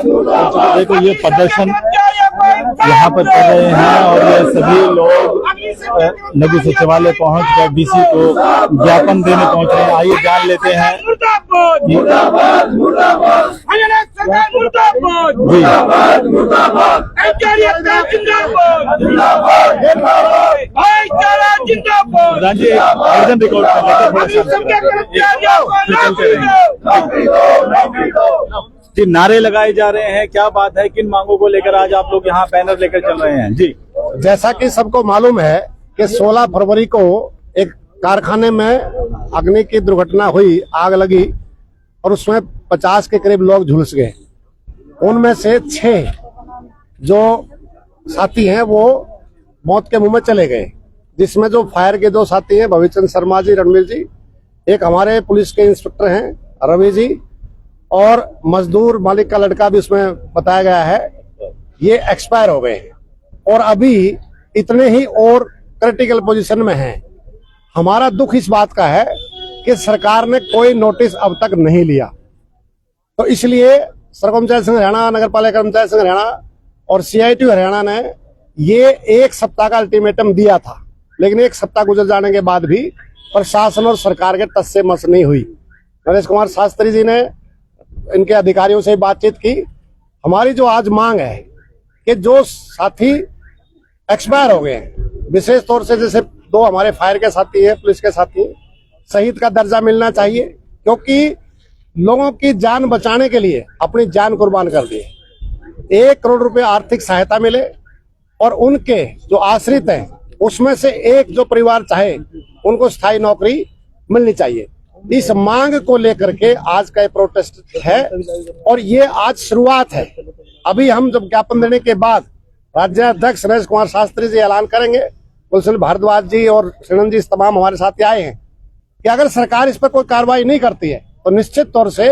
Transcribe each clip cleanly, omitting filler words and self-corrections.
देखो ये प्रदर्शन यहाँ पर कर रहे हैं और ये सभी लोग नगर सचिवालय पहुंच कर डीसी को ज्ञापन देने पहुंच रहे हैं। आइए जान लेते हैं। प्रधान जी अर्जन रिकॉर्ड जी, नारे लगाए जा रहे हैं, क्या बात है, किन मांगों को लेकर आज आप लोग यहाँ बैनर लेकर चल रहे हैं? जी, जैसा कि सबको मालूम है कि 16 फरवरी को एक कारखाने में अग्नि की दुर्घटना हुई, आग लगी और उसमें 50 के करीब लोग झुलस गए। उनमें से 6 जो साथी हैं वो मौत के मुंह में चले गए, जिसमें जो फायर के 2 साथी हैं भविचंद शर्मा जी, रणवीर जी, एक हमारे पुलिस के इंस्पेक्टर हैं रवि जी, और मजदूर मालिक का लड़का भी उसमें बताया गया है, ये एक्सपायर हो गए हैं और अभी इतने ही और क्रिटिकल पोजीशन में हैं। हमारा दुख इस बात का है कि सरकार ने कोई नोटिस अब तक नहीं लिया, तो इसलिए सर कर्मचारी संघ हरियाणा, नगर पालिका कर्मचारी संघ हरियाणा और CITU हरियाणा ने ये 1 सप्ताह का अल्टीमेटम दिया था, लेकिन 1 सप्ताह गुजर जाने के बाद भी प्रशासन और सरकार के टस से मस नहीं हुई। नरेश कुमार शास्त्री जी ने इनके अधिकारियों से बातचीत की। हमारी जो आज मांग है कि जो साथी एक्सपायर हो गए हैं, विशेष तौर से जैसे 2 हमारे फायर के साथी हैं, पुलिस के साथी, शहीद का दर्जा मिलना चाहिए, क्योंकि लोगों की जान बचाने के लिए अपनी जान कुर्बान कर दी। 1 करोड़ रुपए आर्थिक सहायता मिले और उनके जो आश्रित हैं उसमें से एक जो परिवार चाहे उनको स्थायी नौकरी मिलनी चाहिए। इस मांग को लेकर के आज का प्रोटेस्ट है और ये आज शुरुआत है। अभी हम जब ज्ञापन देने के बाद राज्य अध्यक्ष नरेश कुमार शास्त्री जी ऐलान करेंगे, कुलशल भारद्वाज जी और श्रीनंद जी तमाम हमारे साथ आए हैं कि अगर सरकार इस पर कोई कार्रवाई नहीं करती है तो निश्चित तौर से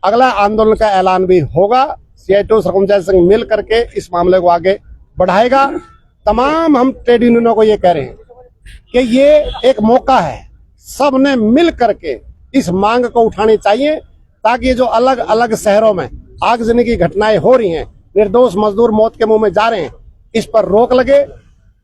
अगला आंदोलन का ऐलान भी होगा। CITU कर्मचारी संघ मिल करके इस मामले को आगे बढ़ाएगा। तमाम हम ट्रेड यूनियनों को ये कह रहे हैं कि ये एक मौका है, सब ने मिल करके इस मांग को उठानी चाहिए, ताकि ये जो अलग अलग शहरों में आगजनी की घटनाएं हो रही हैं, निर्दोष मजदूर मौत के मुंह में जा रहे हैं, इस पर रोक लगे।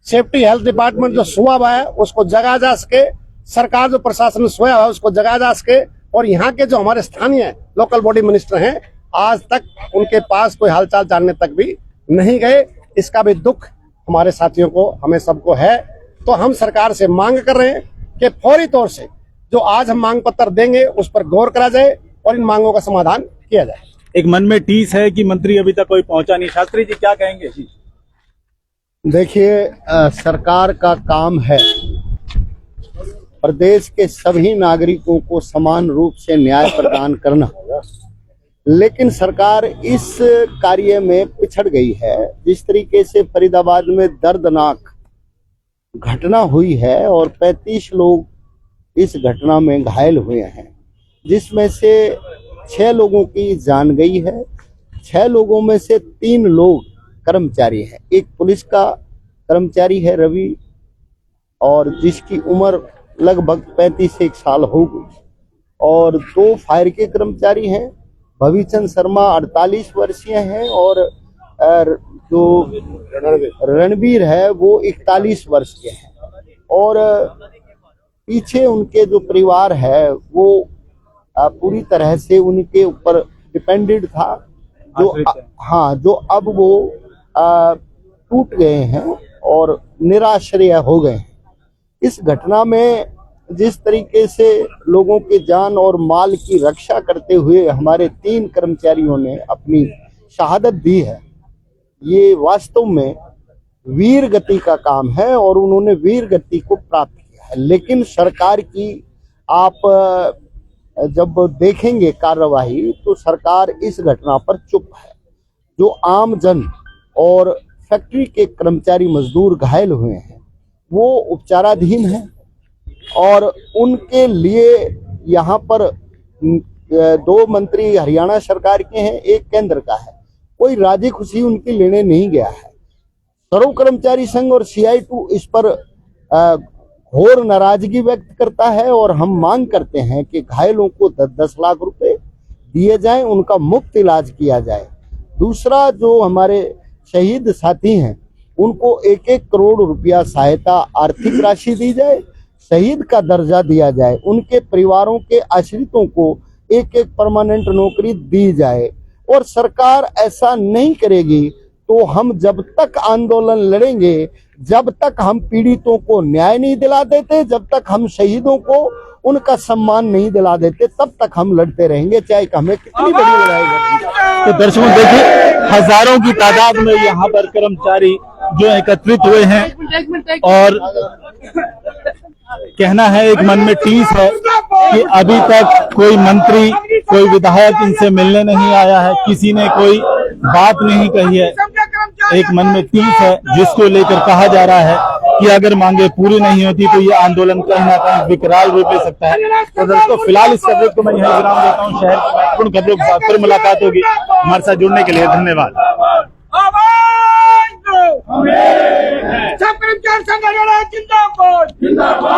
सेफ्टी हेल्थ डिपार्टमेंट जो सोया हुआ है उसको जगाया जा सके, सरकार जो प्रशासन सोया हुआ है उसको जगाया जा सके, और यहाँ के जो हमारे स्थानीय लोकल बॉडी मिनिस्टर हैं आज तक उनके पास कोई हालचाल जानने तक भी नहीं गए। इसका भी दुख हमारे साथियों को, हमें सबको है। तो हम सरकार से मांग कर रहे हैं कि फौरी तौर से जो आज हम मांग पत्र देंगे उस पर गौर करा जाए और इन मांगों का समाधान किया जाए। एक मन में टीस है कि मंत्री अभी तक कोई पहुंचा नहीं, शास्त्री जी क्या कहेंगे? जी देखिए, सरकार का काम है प्रदेश के सभी नागरिकों को समान रूप से न्याय प्रदान करना, लेकिन सरकार इस कार्य में पिछड़ गई है। जिस तरीके से फरीदाबाद में दर्दनाक घटना हुई है और 35 लोग इस घटना में घायल हुए हैं, जिसमें से 6 लोगों की जान गई है। 6 लोगों में से 3 लोग कर्मचारी हैं। एक पुलिस का कर्मचारी है रवि, और जिसकी उम्र लगभग 35 से 1 साल होगी, और 2 फायर के कर्मचारी हैं। भविचंद शर्मा 48 वर्षीय हैं और जो रणवीर है वो 41 वर्ष के हैं, और पीछे उनके जो परिवार है वो पूरी तरह से उनके ऊपर डिपेंडेंट था, जो अब वो टूट गए हैं और निराश्रय हो गए हैं। इस घटना में जिस तरीके से लोगों की जान और माल की रक्षा करते हुए हमारे 3 कर्मचारियों ने अपनी शहादत दी है, ये वास्तव में वीर गति का काम है और उन्होंने वीर गति को प्राप्त किया है। लेकिन सरकार की आप जब देखेंगे कार्यवाही तो सरकार इस घटना पर चुप है। जो आम जन और फैक्ट्री के कर्मचारी मजदूर घायल हुए हैं वो उपचाराधीन हैं, और उनके लिए यहाँ पर 2 मंत्री हरियाणा सरकार के हैं, 1 केंद्र का है। कोई राजी खुशी उनकी लेने नहीं गया है। सर्व कर्मचारी संघ और CITU इस पर घोर नाराजगी व्यक्त करता है, और हम मांग करते हैं कि घायलों को 10-10 लाख रुपए दिए जाएं, उनका मुफ्त इलाज किया जाए। दूसरा, जो हमारे शहीद साथी हैं उनको 1-1 करोड़ रुपया सहायता आर्थिक राशि दी जाए, शहीद का दर्जा दिया जाए, उनके परिवारों के आश्रितों को 1-1 परमानेंट नौकरी दी जाए। और सरकार ऐसा नहीं करेगी तो हम जब तक आंदोलन लड़ेंगे, जब तक हम पीड़ितों को न्याय नहीं दिला देते, जब तक हम शहीदों को उनका सम्मान नहीं दिला देते, तब तक हम लड़ते रहेंगे, चाहे हमें कितनी बड़ी लड़ाई लड़नी। तो दर्शकों देखिए, हजारों की तादाद में यहाँ पर कर्मचारी जो एकत्रित हुए हैं और कहना है, एक मन में टीस है कि अभी तक कोई मंत्री, कोई विधायक इनसे मिलने नहीं आया है, किसी ने कोई बात नहीं कही है। एक मन में टीस है जिसको लेकर कहा जा रहा है कि अगर मांगे पूरी नहीं होती तो ये आंदोलन कहीं ना कहीं विकराल रूप ले सकता है। तो दोस्तों फिलहाल इस कवरेज को मैं यहीं विराम देता हूँ। शहर की महत्वपूर्ण खबरों के साथ फिर मुलाकात होगी। हमारे साथ जुड़ने के लिए धन्यवाद। सब कर्मचारी संगठन जिंदाबाद।